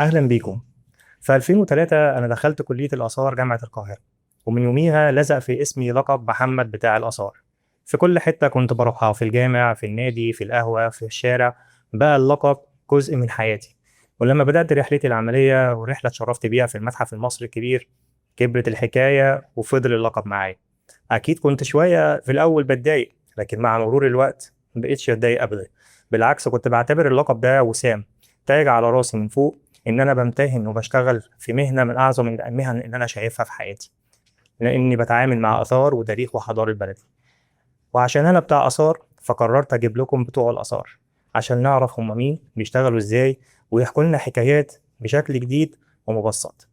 أهلا بيكم. في 2003 أنا دخلت كلية الآثار جامعة القاهرة، ومن يوميها لزق في اسمي لقب محمد بتاع الآثار. في كل حتة كنت بروحها، في الجامع، في النادي، في القهوة، في الشارع، بقى اللقب جزء من حياتي. ولما بدأت رحلتي العملية ورحلة اتشرفت بيها في المتحف المصري الكبير، كبرت الحكاية وفضل اللقب معايا. أكيد كنت شوية في الأول بتضايق، لكن مع مرور الوقت مبقتش أتضايق أبدا. بالعكس، كنت بعتبر اللقب ده وسام، تاج على راسي من فوق، ان انا بمتهن وبشتغل في مهنه من اعظم المهن اللي انا شايفها في حياتي، لاني بتعامل مع اثار وتاريخ وحضاره بلدي. وعشان انا بتاع اثار، فقررت اجيب لكم بتوع الاثار عشان نعرف هم مين، بيشتغلوا ازاي، ويحكوا لنا حكايات بشكل جديد ومبسط.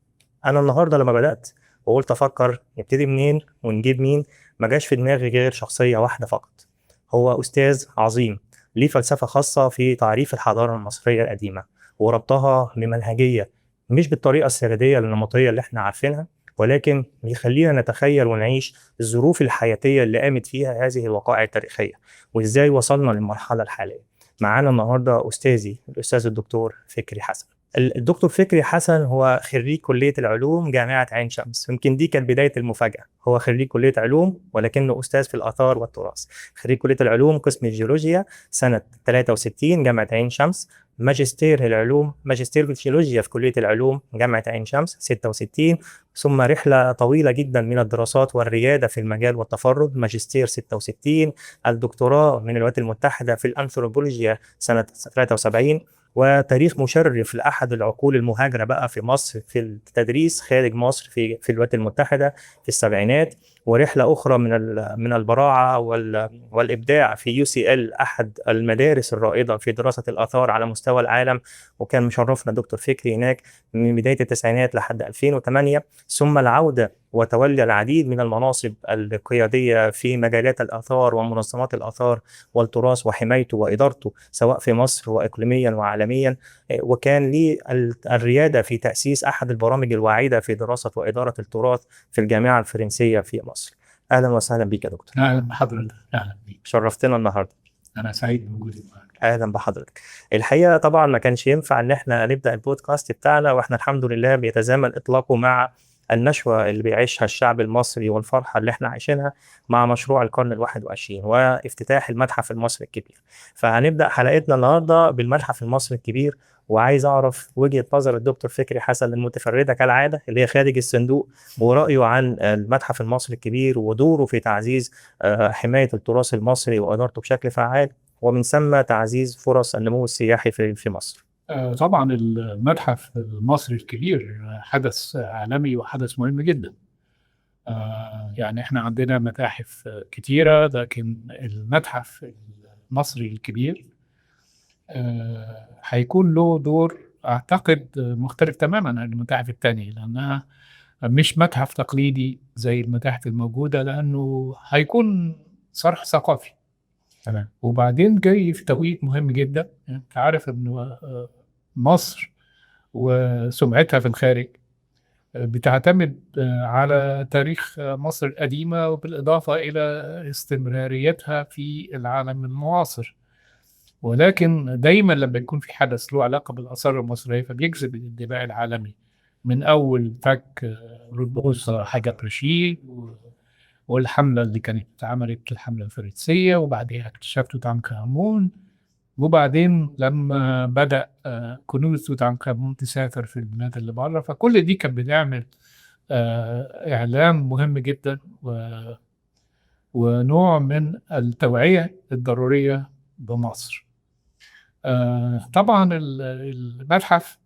انا النهارده لما بدات وقلت افكر نبتدي منين ونجيب مين، ما جاش في دماغي غير شخصيه واحده فقط. هو استاذ عظيم، ليه فلسفه خاصه في تعريف الحضاره المصريه القديمه، وربطها بمنهجيه، مش بالطريقه السرديه النمطيه اللي احنا عارفينها، ولكن بيخلينا نتخيل ونعيش الظروف الحياتيه اللي قامت فيها هذه الوقائع التاريخيه، وازاي وصلنا للمرحله الحاليه. معانا النهارده استاذي الاستاذ الدكتور فكري حسن. الدكتور فكري حسن هو خريج كلية العلوم جامعة عين شمس. يمكن دي كانت بداية المفاجأة، هو خريج كلية علوم ولكنه أستاذ في الآثار والتراث. خريج كلية العلوم قسم الجيولوجيا سنة 63 جامعة عين شمس. ماجستير العلوم، ماجستير في الجيولوجيا في كلية العلوم جامعة عين شمس 66. ثم رحلة طويلة جدا من الدراسات والريادة في المجال والتفرد، ماجستير 66. الدكتوراه من الولايات المتحدة في الأنثروبولوجيا سنة 73. وتاريخ مشرف لأحد العقول المهاجرة بقى في مصر في التدريس خارج مصر في الولايات المتحدة في السبعينات. ورحلة أخرى من البراعة والإبداع في UCL، أحد المدارس الرائدة في دراسة الآثار على مستوى العالم. وكان مشرفنا دكتور فكري هناك من بداية التسعينات لحد 2008. ثم العودة وتولي العديد من المناصب القيادية في مجالات الآثار ومنظمات الآثار والتراث وحمايته وإدارته، سواء في مصر وإقليميا وعالميا. وكان لي الريادة في تأسيس أحد البرامج الواعدة في دراسة وإدارة التراث في الجامعة الفرنسية في مصر. أهلا وسهلا بك يا دكتور. أهلا بحضرتك، أهلا بيك. شرفتنا النهاردة. أنا سعيد بوجودي معك. اهلا بحضرتك. الحقيقه طبعا ما كانش ينفع ان احنا نبدا البودكاست بتاعنا واحنا الحمد لله بيتزامن اطلاقه مع النشوه اللي بيعيشها الشعب المصري والفرحه اللي احنا عايشينها مع مشروع القرن ال21 وافتتاح المتحف المصري الكبير. فهنبدا حلقتنا النهارده بالمتحف المصري الكبير، وعايز اعرف وجهه نظر الدكتور فكري حسن المتفرده كالعاده اللي هي خارج الصندوق، ورايه عن المتحف المصري الكبير ودوره في تعزيز حمايه التراث المصري وادارته بشكل فعال، ومن ثم تعزيز فرص النمو السياحي في مصر. طبعا المتحف المصري الكبير حدث عالمي وحدث مهم جدا. يعني احنا عندنا متاحف كتيرة، لكن المتحف المصري الكبير هيكون له دور أعتقد مختلف تماما عن المتاحف التانية، لأنها مش متحف تقليدي زي المتاحف الموجودة، لأنه هيكون صرح ثقافي. تمام. وبعدين جاي في توقيت مهم جدا. انت عارف ان مصر وسمعتها في الخارج بتعتمد على تاريخ مصر القديمة، وبالإضافة إلى استمراريتها في العالم المعاصر. ولكن دايما لما يكون في حدث له علاقة بالآثار المصرية فبيجذب الانتباه العالمي، من أول فك رموز حاجات رشيد والحملة اللي كانت اتعملت الحملة الفرنسية، وبعدها اكتشاف توت عنخ آمون، وبعدين لما بدأ كنوز توت عنخ آمون تسافر في البلاد اللي بره. فكل دي كانت بتعمل إعلام مهم جدا ونوع من التوعية الضرورية بمصر. طبعا المتحف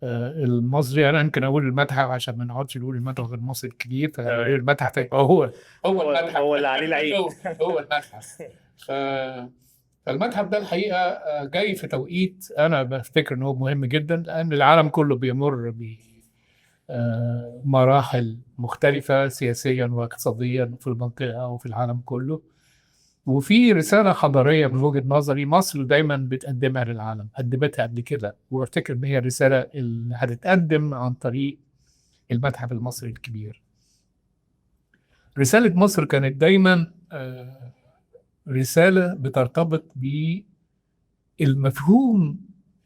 المصري، انا يمكن اقول المتحف عشان ما نقعدش نقول المتحف المصري الكبير، المتحف يبقى هو المتحف، هو اللي عليه العيد. هو المتحف. ف- فالمتحف ده الحقيقه جاي في توقيت انا بفتكر ان هو مهم جدا، لان العالم كله بيمر بمراحل مختلفه سياسيا واقتصاديا في المنطقه وفي العالم كله. وفي رسالة حضارية من وجهة نظري مصر دايما بتقدمها للعالم، قدمتها قبل كده، وافتكر ان هي الرسالة اللي هتتقدم عن طريق المتحف المصري الكبير. رسالة مصر كانت دايما رسالة بترتبط بالمفهوم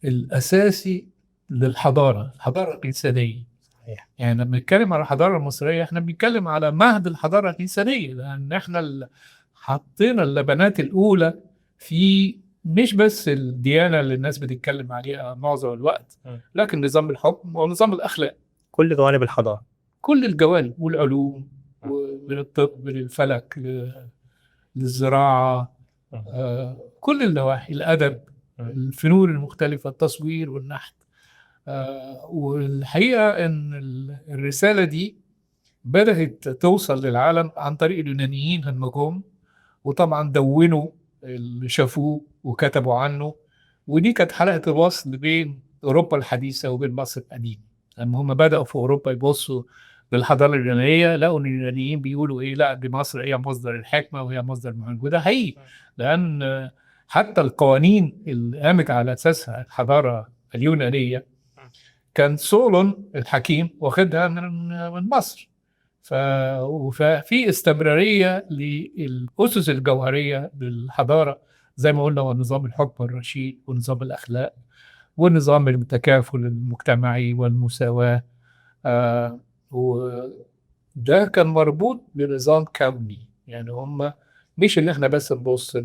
الأساسي للحضارة، الحضارة الإنسانية. صحيح. يعني لما نتكلم على الحضارة المصرية احنا بنتكلم على مهد الحضارة الإنسانية، لأن احنا اللي حطينا اللبنات الأولى في مش بس الديانة اللي الناس بتتكلم عليها معظم الوقت، لكن نظام الحكم ونظام الأخلاق، كل جوانب الحضارة. كل الجوانب والعلوم، ومن الطب للفلك للزراعة، كل النواحي، الأدب، الفنون المختلفة، التصوير والنحت. والحقيقة إن الرسالة دي بدأت توصل للعالم عن طريق اليونانيين لما جم، وطبعا دونوا اللي شافوه وكتبوا عنه. ودي كانت حلقة الوصل بين أوروبا الحديثة وبين مصر القديمة. لما هم بدأوا في أوروبا يبصوا للحضارة اليونانية، لقوا إن اليونانيين بيقولوا إيه، لا دي مصر هي مصدر الحكمة وهي مصدر المعرفة. وده حقيقي، لأن حتى القوانين اللي قامت على أساسها الحضارة اليونانية كان سولون الحكيم واخدها من مصر. ففي استمرارية للأسس الجوهرية للحضارة زي ما قلنا، ونظام الحكم الرشيد ونظام الأخلاق والنظام التكافل المجتمعي والمساواة. وده كان مربوط بنظام كوني. يعني هم مش اللي احنا بس نبص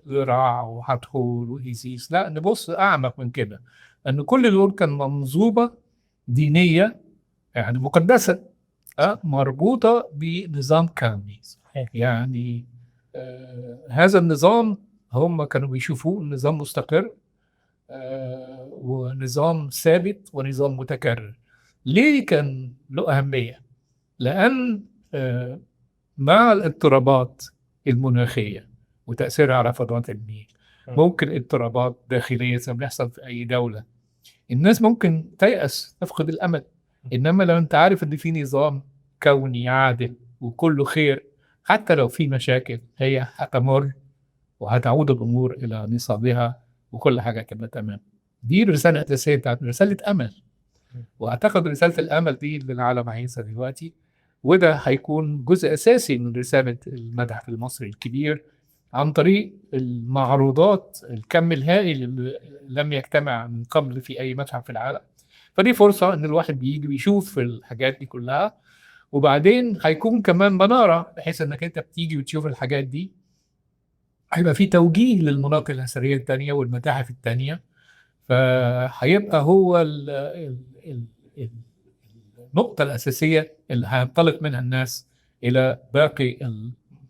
لرع وحتحور وإيزيس، لا نبص أعمق من كده، أن كل دول كان منظومة دينية يعني مقدسة مربوطة بنظام كوني. يعني هذا النظام هم كانوا بيشوفوه نظام مستقر ونظام ثابت ونظام متكرر. ليه كان له أهمية؟ لأن مع الاضطرابات المناخية وتأثيرها على فضلات النيل ممكن اضطرابات داخلية زي ما بيحصل في أي دولة، الناس ممكن تيأس، تفقد الأمل. إنما لو أنت عارف إن في نظام كوني عادل وكله خير، حتى لو في مشاكل هي هتمر وهتعود الأمور إلى نصابها وكل حاجة كده تمام. دي الرسالة الأساسية بتاعت رسالة أمل. وأعتقد رسالة الأمل دي اللي العالم عايزها دلوقتي، وده هيكون جزء أساسي من رسالة المتحف المصري الكبير عن طريق المعروضات، الكم الهائل اللي لم يجتمع من قبل في أي متحف في العالم. فدي فرصة إن الواحد بيجي ويشوف الحاجات دي كلها، وبعدين هيكون كمان منارة بحيث إنك أنت بتيجي وتشوف الحاجات دي، هيبقى في توجيه للمناطق الأثرية التانية والمتاحف التانية. فهيبقى هو النقطة الأساسية اللي هينطلق منها الناس إلى باقي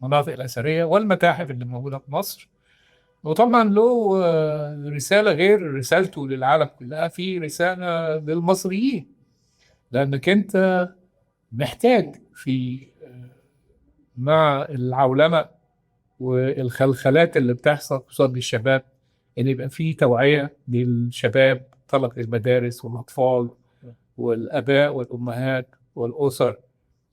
المناطق الأثرية والمتاحف اللي موجودة في مصر. وطبعا له رسالة غير رسالته للعالم كلها، في رسالة للمصريين، لأنك أنت محتاج في مع العولمة والخلخلات اللي بتحصل خصوصا للشباب إن يبقى في توعية للشباب، طلبة المدارس والأطفال والآباء والأمهات والأسر.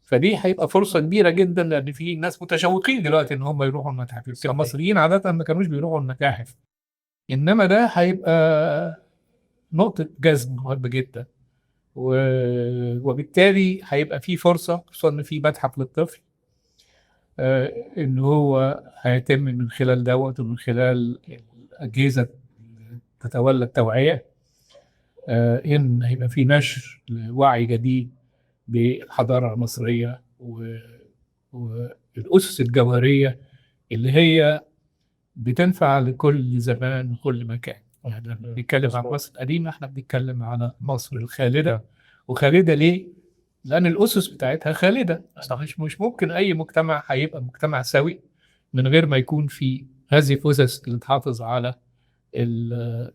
فدي هيبقى فرصة كبيرة جدا، لأن في ناس متشوقين دلوقتي إن هم يروحوا المتاحف. المصريين عادة ما كانوش بيروحوا المتاحف، إنما ده هيبقى نقطة جذب مهمة جدا. وبالتالي هيبقى في فرصة، خصوصا إن في متحف للطفل، إن هو هيتم من خلال دوت ومن خلال الأجهزة تتولى التوعية، إن هيبقى في نشر وعي جديد بالحضارة المصرية والأسس الجوهرية اللي هي بتنفع لكل زمان وكل مكان. يعني لما بنتكلم عن مصر القديمة احنا بنتكلم على مصر الخالدة. وخالدة ليه؟ لأن الأسس بتاعتها خالدة. مش ممكن أي مجتمع هيبقى مجتمع سوي من غير ما يكون في هذه الأسس اللي تحافظ على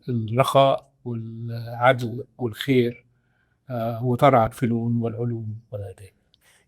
الرخاء والعدل والخير وترعى الفنون والعلوم والآداب.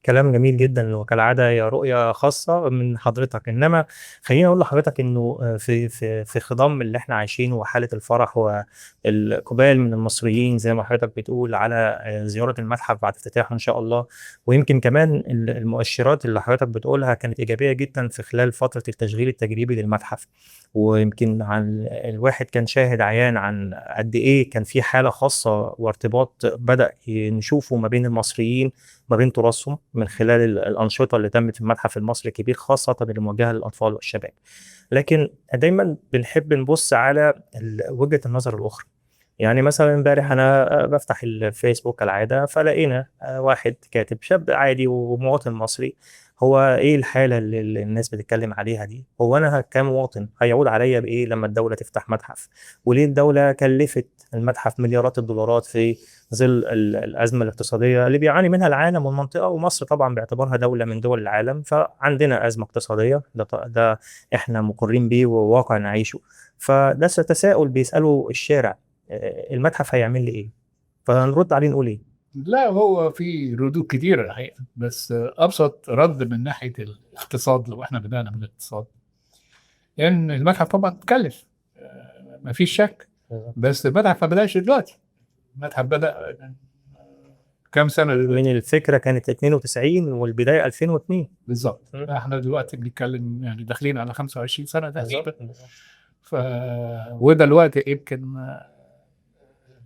كلام جميل جدا، وكالعاده هي رؤيه خاصه من حضرتك. انما خليني اقول لحضرتك انه في خضم اللي احنا عايشينه وحاله الفرح والقبال من المصريين زي ما حضرتك بتقول على زياره المتحف بعد افتتاحه ان شاء الله، ويمكن كمان المؤشرات اللي حضرتك بتقولها كانت ايجابيه جدا في خلال فتره التشغيل التجريبي للمتحف. ويمكن عن الواحد كان شاهد عيان عن قد ايه كان في حاله خاصه وارتباط بدا نشوفه ما بين المصريين ما بين تراثهم من خلال الأنشطة اللي تمت في المتحف المصري الكبير، خاصة اللي موجهة للأطفال والشباب. لكن دايما بنحب نبص على وجهة النظر الأخرى، يعني مثلا امبارح انا بفتح الفيسبوك كالعاده، فلقينا واحد كاتب شاب عادي ومواطن مصري. هو ايه الحاله اللي الناس بتتكلم عليها دي؟ هو انا كمواطن هيعود عليا بايه لما الدوله تفتح متحف؟ وليه الدوله كلفت المتحف مليارات الدولارات في ظل الازمه الاقتصاديه اللي بيعاني منها العالم والمنطقه، ومصر طبعا باعتبارها دوله من دول العالم فعندنا ازمه اقتصاديه. ده احنا مقرين بيه وواقع نعيشه. فده تساؤل بيساله الشارع، المتحف هيعمل لي ايه؟ فنرد عليه نقول ايه؟ لا، هو في ردود كتيرة الحقيقة، بس أبسط رد من ناحية الاقتصاد لو إحنا بدأنا من الاقتصاد، إن المتحف طبعا تكلف، مفيش شك. بس المتحف ما بدأش دلوقتي، المتحف بدأ كام سنة دلوقتي؟ من الفكره كانت 92 والبدايه 2002. بالظبط. م. احنا دلوقتي بنتكلم يعني داخلين على 25 سنة تقريبا. بالظبط. ف وده الوقت يمكن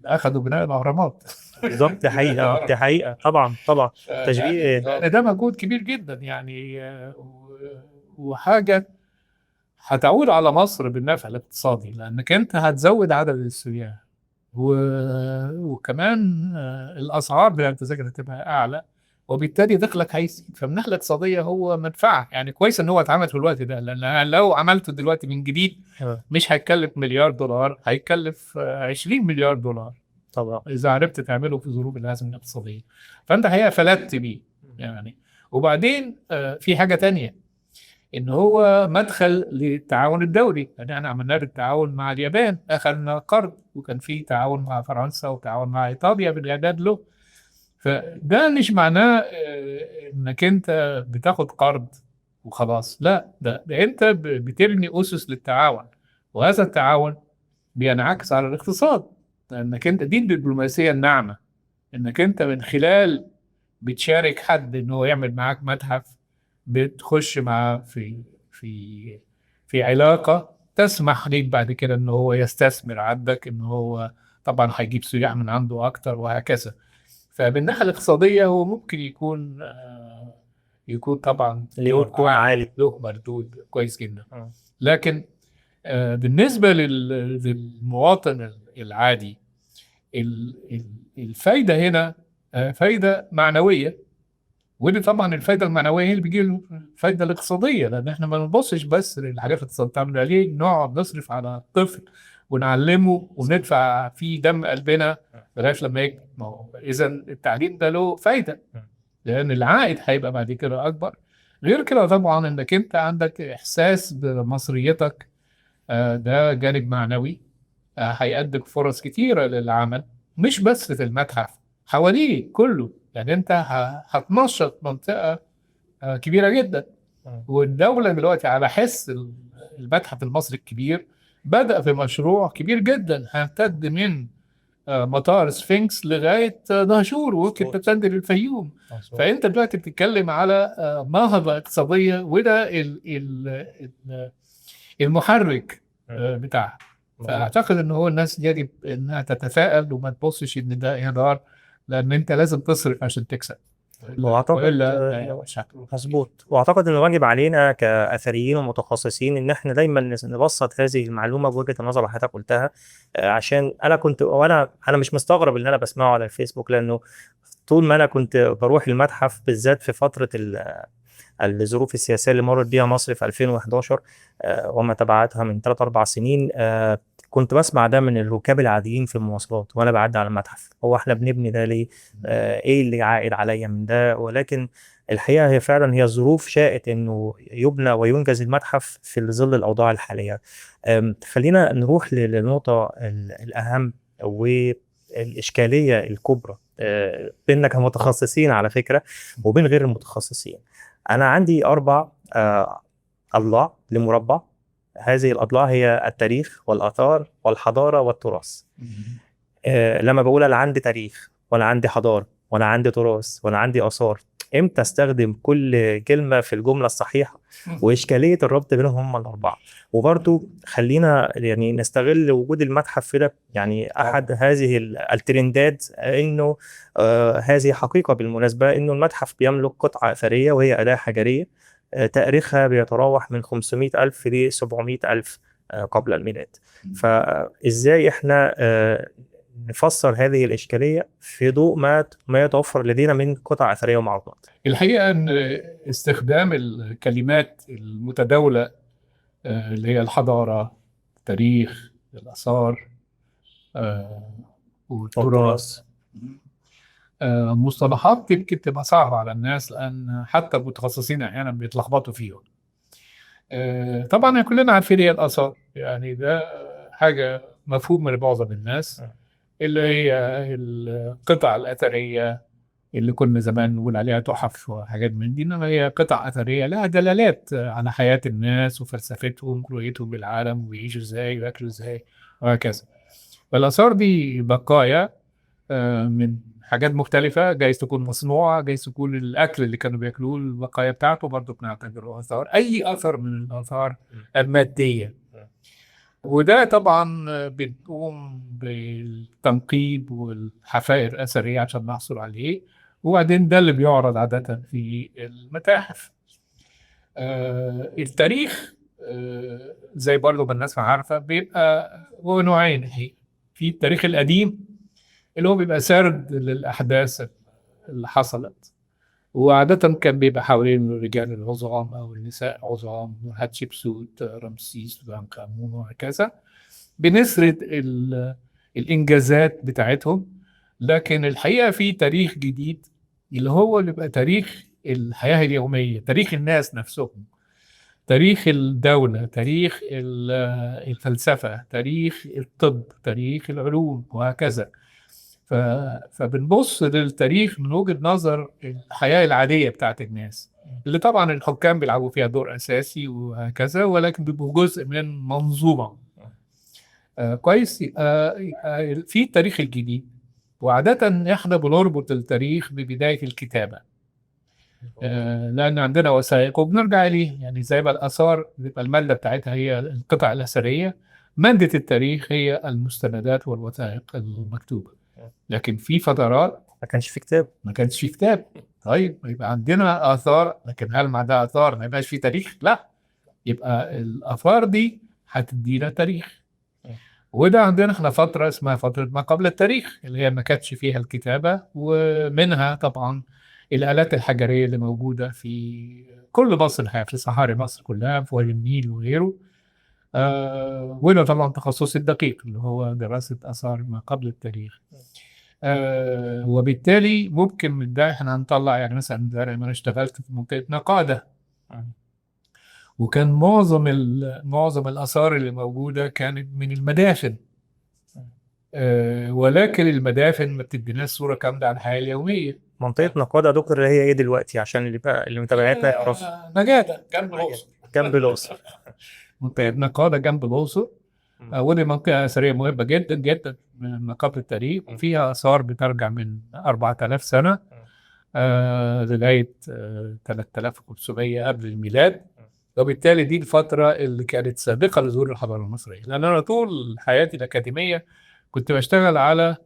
أخذوا بناء الأهرامات. بالظبط، دي بناء حقيقه، الهرم. دي حقيقه، طبعا طبعا. يعني تشبيه. يعني ده مجهود كبير جدا يعني، وحاجة هتعود على مصر بالنفع الاقتصادي، لأنك أنت هتزود عدد السياح، وكمان الأسعار بتاعت التذاكر هتبقى أعلى، وبالتالي دخلك هيزيد. فمن الناحية الاقتصادية هو منفعة. يعني كويس إن هو اتعمل في الوقت ده، لأن لو عملته دلوقتي من جديد مش هيكلف مليار دولار، هيكلف 20 مليار دولار طبعا. إذا عرفت تعمله في ظروف الأزمة الاقتصادية. فأنت هي فلتت بيه يعني. وبعدين في حاجة تانية، ان هو مدخل للتعاون الدولي. يعني احنا عملنا بالتعاون مع اليابان، اخذنا قرض، وكان في تعاون مع فرنسا وتعاون مع ايطاليا بالاعداد له. فده مش معناه انك انت بتاخد قرض وخلاص، لا، ده انت بتبني اسس للتعاون، وهذا التعاون بينعكس على الاقتصاد، لانك انت دي الدبلوماسيه الناعمه، انك انت من خلال بتشارك حد ان هو يعمل معاك متحف، بتخش معاه في في علاقة تسمح ليك بعد كده ان هو يستثمر عندك، ان هو طبعا هيجيب سياح من عنده اكتر وهكذا. فبالناحية الاقتصادية هو ممكن يكون يكون طبعا اللي يكون عالي. له مردود كويس جدا. م. لكن بالنسبة للمواطن العادي، الفايدة هنا فايدة معنوية. ودي طبعا الفايده المعنويه هي اللي بيجي له الفايده الاقتصاديه، لان احنا ما بنبصش بس للحاجات الاقتصاديه. طب ليه نقعد نصرف على الطفل ونعلمه وندفع فيه دم قلبنا لغايه لما يكبر؟ ما هو اذا التعليم ده له فايده، لان العائد هيبقى بعد كده اكبر. غير كده طبعا انك انت عندك احساس بمصريتك، ده جانب معنوي، هيقدم فرص كتيره للعمل، مش بس في المتحف، حواليه كله. يعني انت هتنشط منطقة كبيرة جدا. م. والدولة دلوقتي على حس المتحف المصري الكبير بدأ في مشروع كبير جدا هيمتد من مطار سفنكس لغاية دهشور، وممكن تمتد للفيوم. فأنت دلوقتي بتتكلم على نهضة اقتصادية، وده المحرك بتاعها. فأعتقد إن هو الناس يجب إنها تتفائل وما تبصش إن ده إهدار، لأن أنت لازم تصرف عشان تكسب، واعتقد وإلا مش هتروح. مظبوط. واعتقد ان الواجب علينا كاثريين ومتخصصين ان احنا دايما نبسط هذه المعلومه بوجهه النظر اللي حضرتك قلتها. عشان انا كنت، وانا مش مستغرب اللي انا بسمعه على الفيسبوك، لانه طول ما انا كنت بروح المتحف بالذات في فتره الظروف السياسيه اللي مرت بيها مصر في 2011 وما تبعاتها من 3 4 سنين، كنت بسمع ده من الركاب العاديين في المواصلات وانا بعدي على المتحف. هو احنا بنبني ده ليه؟ ايه اللي عائد عليا من ده؟ ولكن الحقيقه هي فعلا هي الظروف شاءت انه يبنى وينجز المتحف في ظل الاوضاع الحاليه. خلينا نروح للنقطه الاهم والاشكاليه الكبرى بيننا كمتخصصين على فكره وبين غير المتخصصين. انا عندي 4 اضلاع لمربع. هذه الاضلاع هي التاريخ والاثار والحضاره والتراث. لما بقول انا عندي تاريخ وانا عندي حضاره وانا عندي تراث وانا عندي اثار، امتى استخدم كل كلمه في الجمله الصحيحه؟ واشكاليه الربط بينهم هم الاربعه. وبرضو خلينا يعني نستغل وجود المتحف في ده. يعني احد هذه الترندات انه هذه حقيقه بالمناسبه، انه المتحف بيملك قطعه اثريه وهي اداه حجريه تاريخها بيتراوح من 500 ألف ل 700 ألف قبل الميلاد. فإزاي إحنا نفسر هذه الإشكالية في ضوء ما يتوفر لدينا من قطع أثرية ومعروضات؟ الحقيقة أن استخدام الكلمات المتداولة اللي هي الحضارة، التاريخ، الآثار، والتراث، مصطلحات يمكن تبقى صعبة على الناس، لأن حتى المتخصصين أحيانا بيتلخبطوا فيهم. طبعا كلنا عارفين هي الآثار، يعني ده حاجة مفهوم من معظم الناس، اللي هي القطع الأثرية اللي كنا زمان نقول عليها تحف وحاجات من دي، إنما هي قطع أثرية لها دلالات على حياة الناس وفلسفتهم ورؤيتهم بالعالم ويعيشوا إزاي وياكلوا إزاي وهكذا. فالآثار دي بقايا من حاجات مختلفة، جايز تكون مصنوعة، جايز تكون الأكل اللي كانوا بياكلوه البقايا بتاعته برضه بنعتبره آثار، أي أثر من الآثار المادية. وده طبعا بنقوم بالتنقيب والحفائر الأثرية عشان نحصل عليه، وبعدين ده اللي بيعرض عادة في المتاحف. التاريخ زي برضه ما الناس عارفة بيبقى هو نوعين، في التاريخ القديم اللي هو بيبقى سرد للأحداث اللي حصلت، وعادة كان بيبقى حوالين الرجال العظام أو النساء عظام، حتشبسوت، رمسيس، توت آمون وهكذا، بنسرد الإنجازات بتاعتهم. لكن الحقيقة في تاريخ جديد اللي هو بيبقى تاريخ الحياة اليومية، تاريخ الناس نفسهم، تاريخ الدولة، تاريخ الفلسفة، تاريخ الطب، تاريخ العلوم وهكذا. فبنبص للتاريخ من وجهة نظر الحياة العادية بتاعت الناس، اللي طبعا الحكام بيلعبوا فيها دور أساسي وهكذا، ولكن بيبقوا جزء من منظومة. كويس. في التاريخ الجديد، وعادة احنا بنربط التاريخ ببداية الكتابة، لأن عندنا وثائق وبنرجع إليه، يعني زي ما الآثار بيبقى المادة بتاعتها هي القطع الأثرية، مادة التاريخ هي المستندات والوثائق المكتوبة. لكن في فترات ما كانش في كتاب. ما كانش في كتاب. طيب يبقى عندنا آثار، لكن هل مع ده آثار ما يبقاش في تاريخ؟ لا، يبقى الآثار دي هتدينا تاريخ. وده عندنا احنا فترة اسمها فترة ما قبل التاريخ، اللي هي ما كانتش فيها الكتابة، ومنها طبعا الآلات الحجرية اللي موجودة في كل مصر الحقيقة، في صحاري مصر كلها، في وادي النيل وغيره. وده طبعا تخصصي الدقيق اللي هو دراسة آثار ما قبل التاريخ. وبالتالي ممكن من ده احنا هنطلع، يعني مثلا زي ما انا اشتغلت في منطقة نقادة، وكان معظم الآثار اللي موجودة كانت من المدافن. ولكن المدافن ما بتديناش صورة كاملة عن الحياة اليومية. منطقة نقادة يا دكتور اللي هي ايه دلوقتي، عشان اللي متابعتنا يعرفوا؟ نجادة جنب الأقصر. جنب الأقصر. منطقة نقادة جنب الأقصر. ودي منطقة أثرية مهمة جدا جدا من قبل التاريخ، وفيها آثار بترجع من 4000 سنة لغاية 3500 قبل الميلاد. وبالتالي دي الفترة اللي كانت سابقة لظهور الحضارة المصرية، لأن أنا طول حياتي الأكاديمية كنت بشتغل على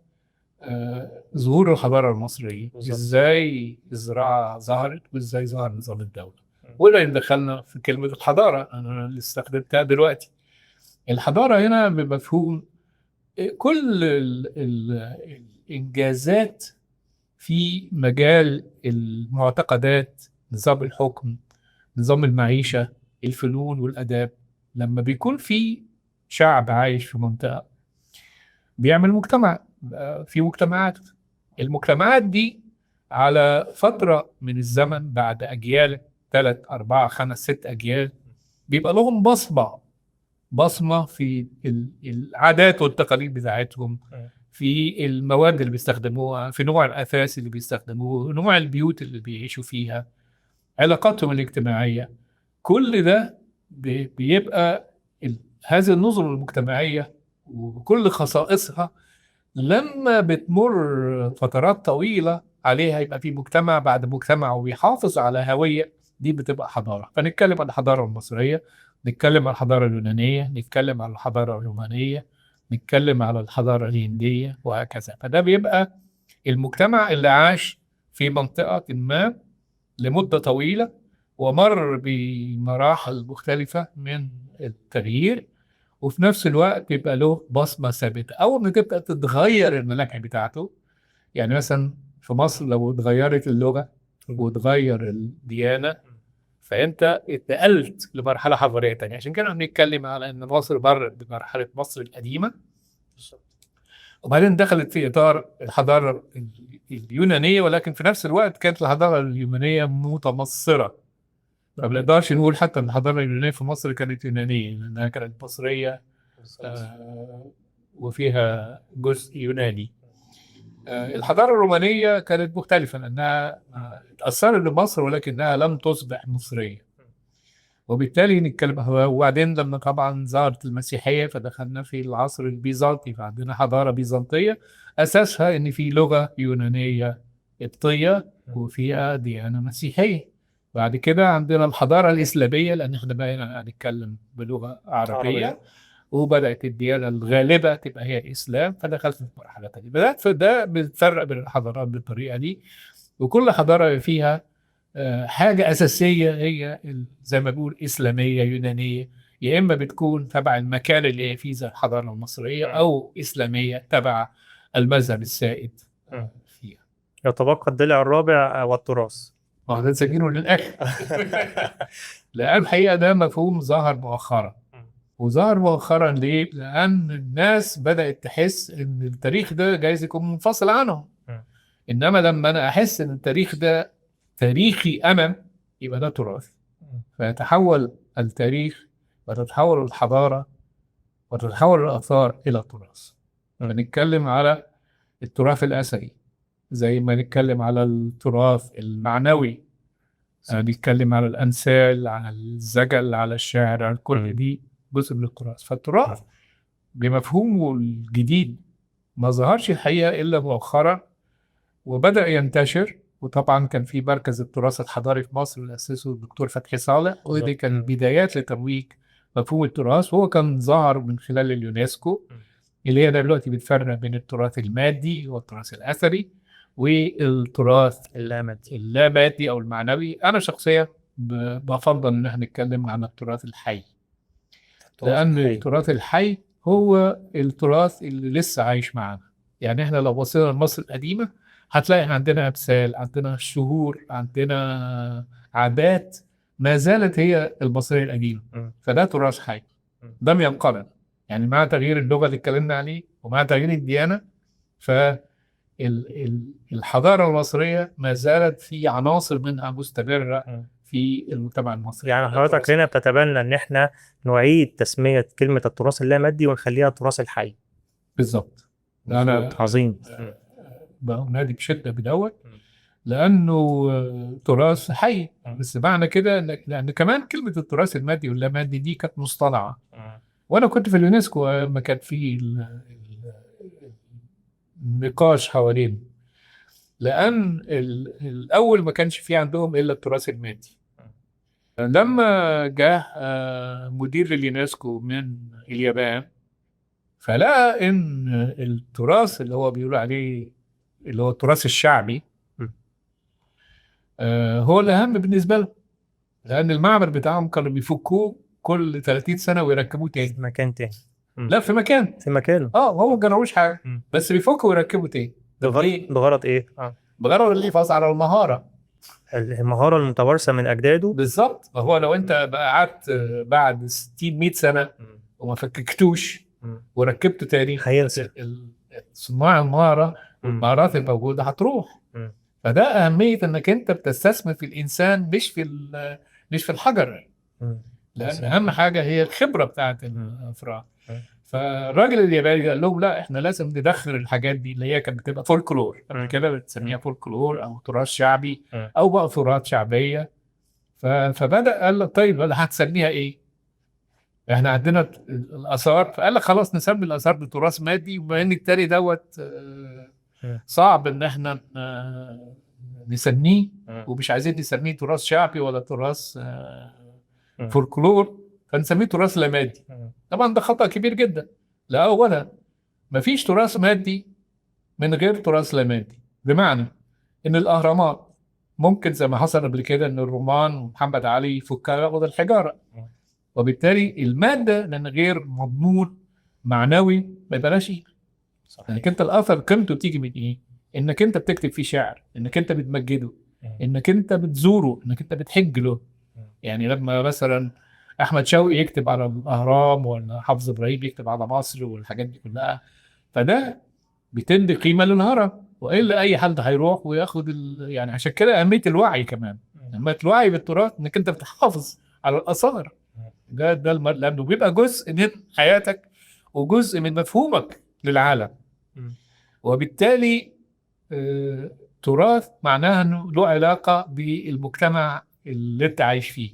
ظهور الحضارة المصرية، إزاي الزراعة ظهرت وإزاي ظهر نظام الدولة. وده اللي دخلنا في كلمة الحضارة أنا اللي استخدمتها دلوقتي. الحضارة هنا بمفهوم كل الإنجازات في مجال المعتقدات، نظام الحكم، نظام المعيشة، الفنون والآداب. لما بيكون في شعب عايش في منطقة بيعمل مجتمع، في مجتمعات، المجتمعات دي على فترة من الزمن بعد أجيال 3 4 5 6 أجيال بيبقى لهم بصمة في العادات والتقاليد بتاعتهم، في المواد اللي بيستخدموها، في نوع الأثاث اللي بيستخدموه، نوع البيوت اللي بيعيشوا فيها، علاقاتهم الاجتماعية. كل ده بيبقى هذه النظم المجتمعية وكل خصائصها لما بتمر فترات طويلة عليها يبقى في مجتمع بعد مجتمع وبيحافظ على هوية، دي بتبقى حضارة. فنتكلم عن الحضارة المصرية، نتكلم عن الحضارة اليونانية، نتكلم عن الحضارة الرومانية، نتكلم على الحضارة الهندية وهكذا. فده بيبقى المجتمع اللي عاش في منطقة ما لمدة طويلة ومر بمراحل مختلفة من التغيير، وفي نفس الوقت يبقى له بصمة ثابتة. أول ما تبقى تتغير المناهج بتاعته، يعني مثلا في مصر لو اتغيرت اللغة وتغير الديانة، فأنت اتنقلت لمرحلة حضارية تانية. عشان كده بنتكلم على إن مصر مرت بمرحلة مصر القديمة، وبعدين دخلت في إطار الحضارة اليونانية، ولكن في نفس الوقت كانت الحضارة اليونانية متمصرة. ما بنقدرش نقول حتى ان الحضاره اليونانيه في مصر كانت يونانيه، لانها كانت مصريه وفيها جزء يوناني. الحضاره الرومانيه كانت مختلفه، لانها اتاثرت بمصر ولكنها لم تصبح مصريه، وبالتالي نتكلم. وبعدين لما طبعا ظهرت المسيحيه فدخلنا في العصر البيزنطي، فعندنا حضاره بيزنطيه اساسها ان في لغه يونانيه قبطيه وفيها ديانه مسيحيه. بعد كده عندنا الحضارة الإسلامية، لأن احنا بقينا هنتكلم بلغة عربية، وبدأت الديانة الغالبة تبقى هي الإسلام، فدخلت في مرحلة تانية. بدأت في ده بتفرق بين الحضارات بالطريقة دي، وكل حضارة فيها حاجة أساسية هي زي ما بقول إسلامية يونانية، يا إما بتكون تبع المكان اللي هي فيه زي الحضارة المصرية، أو إسلامية تبع المذهب السائد فيها. يتبقى الضلع الرابع والتراث. ده نسجله للآخر. لأن الحقيقة ده مفهوم ظهر مؤخرا. وظهر مؤخرا ليه؟ لأن الناس بدأت تحس إن التاريخ ده جايز يكون منفصل عنهم. إنما لما أنا أحس إن التاريخ ده تاريخي أنا، يبقى ده تراث. فيتحول التاريخ وتتحول الحضارة وتتحول الآثار إلى تراث. فنتكلم على التراث الأثري زي ما نتكلم على التراث المعنوي، نتكلم على الأنسال، على الزجل، على الشعر، على كل دي جزء من التراث. فالتراث بمفهومه الجديد ما ظهرش الحقيقة إلا مؤخرا، وبدأ ينتشر. وطبعا كان في مركز التراث الحضاري في مصر اللي أسسه الدكتور فتحي صالح، ودي كان بدايات لترويج مفهوم التراث. وهو كان ظهر من خلال اليونسكو، اللي هي دلوقتي بتفرق بين التراث المادي والتراث الأثري والتراث اللامادي أو المعنوي. أنا شخصيا بفضل إن احنا نتكلم عن التراث الحي، لأن التراث الحي هو التراث اللي لسه عايش معنا. يعني احنا لو بصينا لمصر القديمة هتلاقي عندنا أمثال، عندنا شهور، عندنا عادات ما زالت هي المصرية القديمة. فده تراث حي لم ينقرض. يعني مع تغيير اللغة اللي اتكلمنا عليه ومع تغيير الديانة، فالحضارة المصرية ما زالت في عناصر منها مستمرة في المجتمع المصري. يعني حضرتك هنا بتتبنى ان احنا نعيد تسمية كلمة التراث اللامادي ونخليها التراث الحي. بالظبط. أنا عظيم. بنادي بشدة بدوت، لأنه تراث حي. بس معنى كده لأن كمان كلمة التراث المادي واللامادي دي كانت مصطنعة. وأنا كنت في اليونسكو لما كان في النقاش حوالين، لأن الأول ما كانش في عندهم إلا التراث المادي. لما جاء مدير اليونسكو من اليابان، فلقى إن التراث اللي هو بيقول عليه اللي هو التراث الشعبي هو الأهم بالنسبة له، لأن المعبر بتاعهم كانوا بيفكوه كل 30 سنة ويركبوه تاني في مكان تاني. لا في مكان في مكانه. هو ما جربوش حاجة، بس بيفكوا ويركبوا تاني. بغرض ايه؟ بغرض اللي يحافظ على المهارة، المهارة المتوارثة من أجداده. بالظبط. فهو لو أنت بقى قعدت بعد 60-100 سنة وما فككتوش وركبته تاني، هينسى. صناع المهارة والمهارات الموجودة هتروح. فده أهمية إنك أنت بتستثمر في الإنسان مش في الحجر، لأن أهم حاجة هي الخبرة بتاعت الأفراد. فالراجل الياباني قال لهم لا، إحنا لازم ندخل الحاجات دي اللي هي كانت بتبقى فولكلور قبل كده، بتسميها فولكلور أو تراث شعبي أو بقى تراث شعبية. فبدأ قال لك طيب هتسميها إيه؟ إحنا عندنا الآثار، فقال لك خلاص نسمي الآثار بتراث مادي، وبما إن التاني دوت صعب إن إحنا نسميه، ومش عايزين نسميه تراث شعبي ولا تراث فولكلور، فنسميه تراث لا مادي. طبعا ده خطأ كبير جدا. لا، أولا مفيش تراث مادي من غير تراث لا مادي، بمعنى إن الأهرامات ممكن زي ما حصل قبل كده إن الرومان ومحمد علي يفكها ياخد الحجارة، وبالتالي المادة لأن غير مضمون معنوي ما يبقاش قيمة. صحيح. انك انت الاثر قيمته تيجي من ايه؟ انك انت بتكتب فيه شعر، انك انت بتمجده، انك انت بتزوره، انك انت بتحج له. يعني لما مثلا احمد شوقي يكتب على الاهرام، ولا حافظ ابراهيم يكتب على مصر والحاجات دي كلها، فده بتدي قيمه للهرم، والا اي حد هيروح وياخد يعني عشان كده اهميه الوعي كمان. اهميه الوعي بالتراث انك انت بتحافظ على الاثار. ده لانه بيبقى جزء من حياتك وجزء من مفهومك للعالم. وبالتالي تراث معناها انه له علاقه بالمجتمع اللي انت عايش فيه.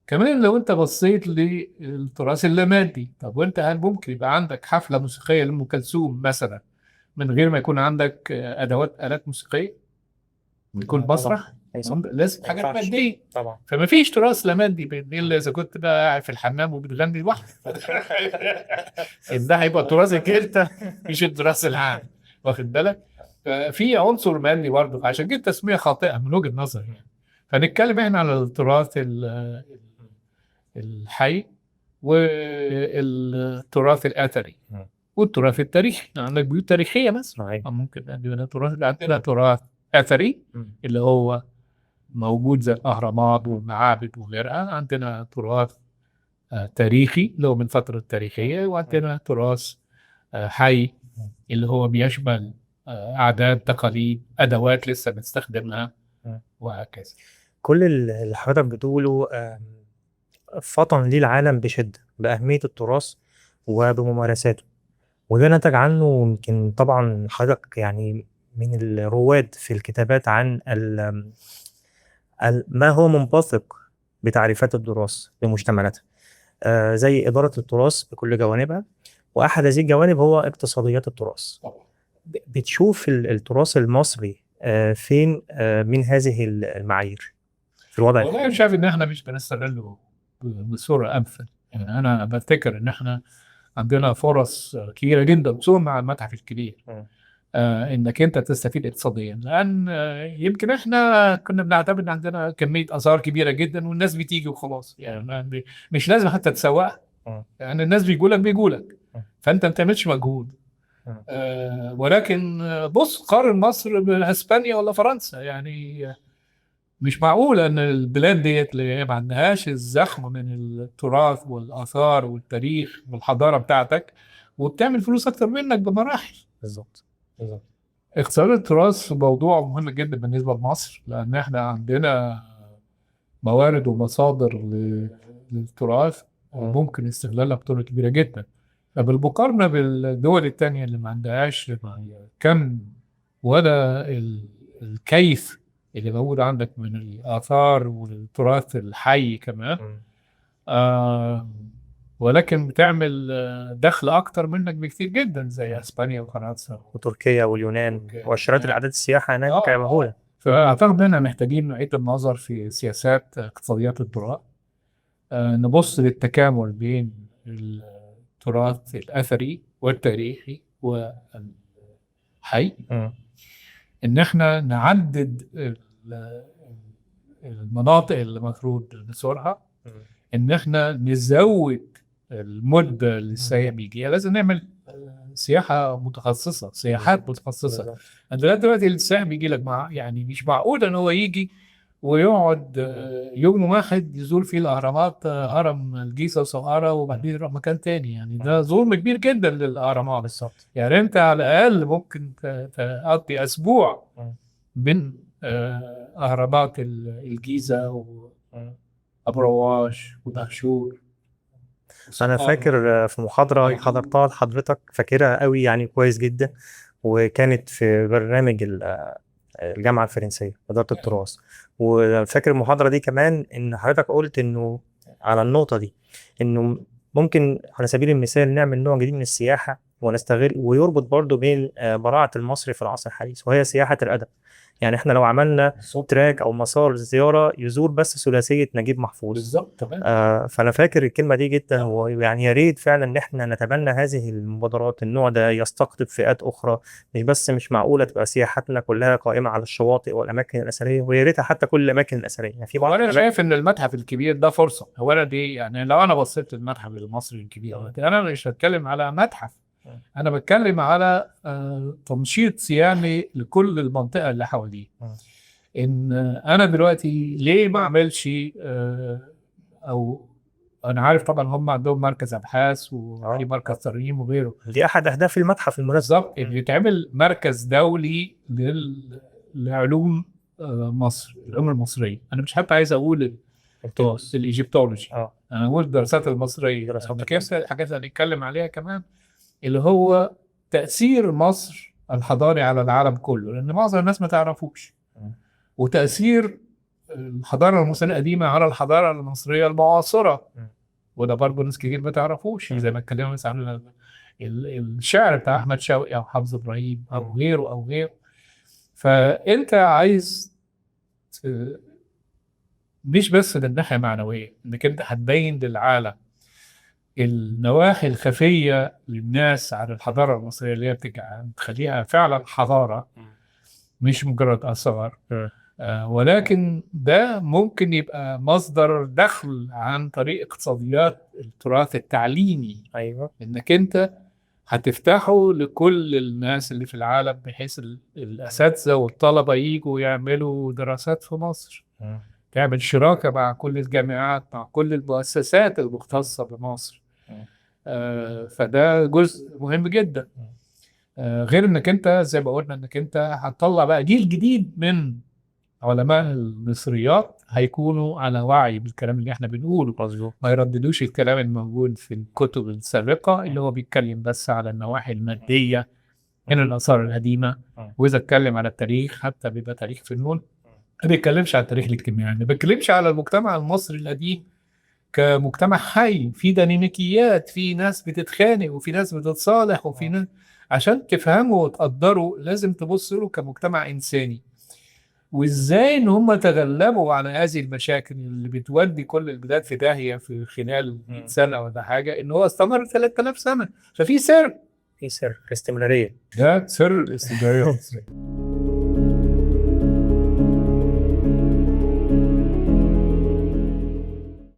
كمان لو انت بصيت للتراث اللامادي، طب وانت هل ممكن يبقى عندك حفله موسيقيه لأم كلثوم مثلا من غير ما يكون عندك آلات موسيقيه ويكون مسرح؟ لازم حاجات ماديه. طبعا. فما فيش تراث لا مادي الا اذا كنت بقى قاعد في الحمام وبتغني لوحدك. ده هيبقى تراثك انت مش التراث العام، واخد بالك؟ ففي عنصر مادي برضه، عشان كده تسميه خاطئه من وجهه نظري يعني. فنتكلم احنا على التراث الحي والتراث الاثري والتراث التاريخي. عندك بيوت تاريخيه مثلا، ممكن عندنا تراث اثري اللي هو موجود زي الاهرامات والمعابد وغيرها. عندنا تراث تاريخي اللي هو من فتره تاريخيه، وعندنا تراث حي اللي هو بيشمل عادات، تقاليد، ادوات لسه بنستخدمها وهكذا. كل اللي حضرتك بتقوله فطن ليه العالم بشدة بأهمية التراث وبممارساته، وده نتج عنه يمكن طبعا حضرتك يعني من الرواد في الكتابات عن ما هو منبثق بتعريفات التراث بمشتملاتها، زي إدارة التراث بكل جوانبها، وأحد هذه الجوانب هو اقتصاديات التراث. بتشوف التراث المصري فين من هذه المعايير في الوضع والله أنا شايف إن إحنا مش بنستغله بصورة أمثل. يعني أنا بفتكر إن إحنا عندنا فرص كبيرة جدا، خصوصا مع المتحف الكبير، انك انت تستفيد اقتصاديا. لان يمكن احنا كنا بنعتبر ان عندنا كميه اثار كبيره جدا والناس بتيجي وخلاص، يعني مش لازم حتى تسوقها. يعني الناس بيجوا لك فانت ما بتعملش مجهود. ولكن بص قارن مصر باسبانيا ولا فرنسا. يعني مش معقول ان البلاد ديت اللي ما عندهاش الزخم من التراث والاثار والتاريخ والحضاره بتاعتك وبتعمل فلوس اكتر منك بمراحل. بالظبط. اقتصاد التراث موضوع مهم جدا بالنسبة لمصر، لأن احنا عندنا موارد ومصادر للتراث وممكن استغلالها بطريقة كبيرة جدا. فبالمقارنة بالدول التانية اللي ما عندهاش كم ولا الكيف اللي موجود عندك من الآثار والتراث الحي كمان، ولكن بتعمل دخل اكتر منك بكتير جدا، زي اسبانيا وفرنسا وتركيا واليونان واشترات الاعداد السياحه هناك مهوله. فاعتقد اننا محتاجين نعيد النظر في سياسات اقتصاديات التراث، نبص للتكامل بين التراث الاثري والتاريخي والحي، ان احنا نعدد المناطق اللي المفروض نزورها، ان احنا نزود المدة اللي السائح بيجيها. لازم نعمل سياحة متخصصة، سياحات متخصصة. عندنا دلوقتي السائح بيجي لك يعني مش معقول ان هو يجي ويقعد يوم واحد يزور فيه الاهرامات، هرم الجيزة وسقارة، وبعدين يروح مكان تاني. يعني ده ظلم كبير جدا للاهرامات. بالظبط. يعني انت على الاقل ممكن تقضي اسبوع بين اهرامات الجيزة أبو رواش ودهشور. أنا فاكر في محاضرة حضرتها لحضرتك، فاكرها قوي يعني كويس جدا، وكانت في برنامج الجامعة الفرنسية إدارة التراث. وفاكر المحاضرة دي كمان إن حضرتك قلت إنه على النقطة دي إنه ممكن على سبيل المثال نعمل نوع جديد من السياحة ونستغل ويربط برضو بين براعة المصري في العصر الحديث وهي سياحة الأدب. يعني احنا لو عملنا تراك أو مسار زيارة يزور بس ثلاثية نجيب محفوظ. بالظبط تمام. فأنا فاكر الكلمة دي جدا، ويعني يا ريت فعلا إن احنا نتبنى هذه المبادرات. النوع ده يستقطب فئات أخرى، مش معقولة تبقى سياحتنا كلها قائمة على الشواطئ والأماكن الأثرية، ويا ريتها حتى كل الأماكن الأثرية. يعني في بعض وانا شايف ان المتحف الكبير ده فرصه. هو انا دي يعني لو انا بصيت للمتحف المصري الكبير، لكن انا مش هتكلم على متحف، انا بتكلم على تنشيط صياني لكل المنطقه اللي حواليه. ان انا دلوقتي ليه ما اعملش او انا عارف طبعا هم عندهم مركز ابحاث وفي مركز ترميم وغيره، دي أحد أهداف المتحف المناسب. بالظبط، ان يتعمل مركز دولي لعلوم مصر، العلوم المصريه. انا مش حتى عايز اقول الايجيبتولوجي، انا اقول الدراسات المصريه، كيف الحاجات اللي هنتكلم عليها كمان، اللي هو تاثير مصر الحضاري على العالم كله، لان معظم الناس ما تعرفوش. وتاثير الحضاره المصريه القديمه على الحضاره المصريه المعاصره، وده برضه ناس كتير ما تعرفوش. زي ما اتكلمنا مثلا عن الشعر بتاع احمد شوقي او حافظ ابراهيم او غيره او غيره. فانت عايز مش بس من الناحيه المعنويه انك انت هتبين للعالم النواحي الخفيه للناس عن الحضاره المصريه اللي هي بتخليها فعلا حضاره مش مجرد اثار. ولكن ده ممكن يبقى مصدر دخل عن طريق اقتصاديات التراث التعليمي. ايوه، انك انت هتفتحه لكل الناس اللي في العالم، بحيث الاساتذه والطلبه يجوا يعملوا دراسات في مصر. تعمل شراكه مع كل الجامعات، مع كل المؤسسات المختصه بمصر. فده جزء مهم جدا. غير انك انت زي ما قلنا انك انت هتطلع بقى جيل جديد من علماء المصريات هيكونوا على وعي بالكلام اللي احنا بنقوله، ما يرددوش الكلام الموجود في الكتب السابقة اللي هو بيتكلم بس على النواحي المادية من الآثار القديمة. وإذا اتكلم على التاريخ حتى بيبقى تاريخ فنون، ما بيتكلمش على التاريخ الاجتماعي، ما بيتكلمش على المجتمع المصري القديم كمجتمع حي في ديناميكيات، في ناس بتتخانق وفي ناس بتتصالح وفي ناس. عشان تفهمه وتقدره لازم تبص له كمجتمع إنساني، وازاي ان هم تغلبوا على هذه المشاكل اللي بتودي كل البلاد في داهيه في خلال 100 سنه ولا حاجه، ان هو استمر 3000 سنه. ففي سر، في سر الاستمراريه، ده سر الاستمراريه.